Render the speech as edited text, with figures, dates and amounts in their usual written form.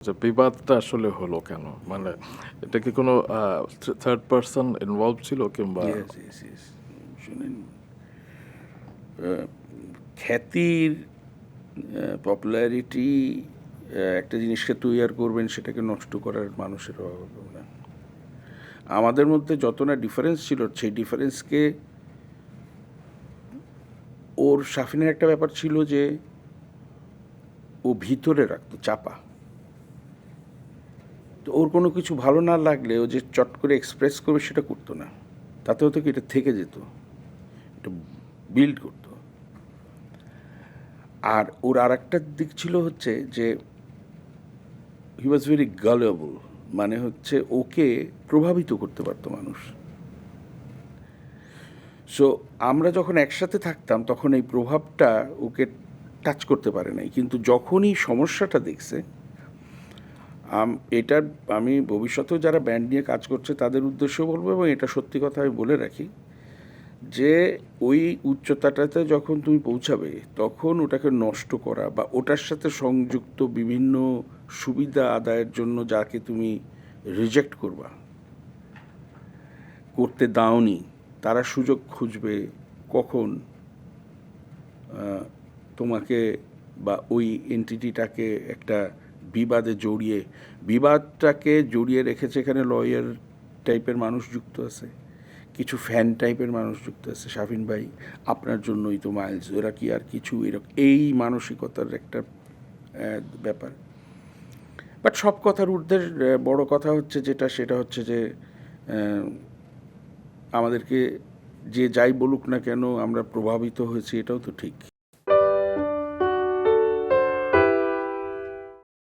যে বিবাদটা আসলে হলো কেন? মানে এটা কি কোনো থার্ড পারসন ইনভলভ ছিল কিংবা ইয়েস ইয়েস ইয়েস শুনেন, খ্যাতির পপুলারিটি একটা জিনিসকে তৈয়ার করবেন, সেটাকে নষ্ট করার মানুষের অভাব হবে না। আমাদের মধ্যে যত না ডিফারেন্স ছিল, সেই ডিফারেন্সকে ওর শাফিনের একটা ব্যাপার ছিল যে ও ভিতরে রাখতো চাপা। তো ওর কোনো কিছু ভালো না লাগলে ও যে চট করে এক্সপ্রেস করবে সেটা করতো না। তাতে হতো কি, এটা থেকে যেত, এটা বিল্ড করতো। আর ওর আর একটা দিক ছিল হচ্ছে যে হি ওয়াজ ভেরি গালেবল, মানে হচ্ছে ওকে প্রভাবিত করতে পারতো মানুষ। সো আমরা যখন একসাথে থাকতাম তখন এই প্রভাবটা ওকে টাচ করতে পারে নাই, কিন্তু যখনই সমস্যাটা দেখছে, এটার আমি ভবিষ্যতেও যারা ব্যান্ড নিয়ে কাজ করছে তাদের উদ্দেশ্যও বলবো, এবং এটা সত্যি কথা আমি বলে রাখি, যে ওই উচ্চতাটাতে যখন তুমি পৌঁছাবে তখন ওটাকে নষ্ট করা বা ওটার সাথে সংযুক্ত বিভিন্ন সুবিধা আদায়ের জন্য যাকে তুমি রিজেক্ট করতে দাওনি, তারা সুযোগ খুঁজবে কখন তোমাকে বা ওই এন্টিটিটাকে একটা বিবাদটাকে জড়িয়ে রেখেছে। এখানে লয়ার টাইপের মানুষ যুক্ত আছে, কিছু ফ্যান টাইপের মানুষ যুক্ত আছে। শাফিন ভাই, আপনার জন্যই তো মাইলস, ওরা কি আর কিছু এরকম, এই মানসিকতার একটা ব্যাপার। বাট সব কথার ঊর্ধ্বের বড় কথা হচ্ছে যেটা, সেটা হচ্ছে যে আমাদেরকে যে যাই বলুক না কেন আমরা প্রভাবিত হয়েছি, এটাও তো ঠিক।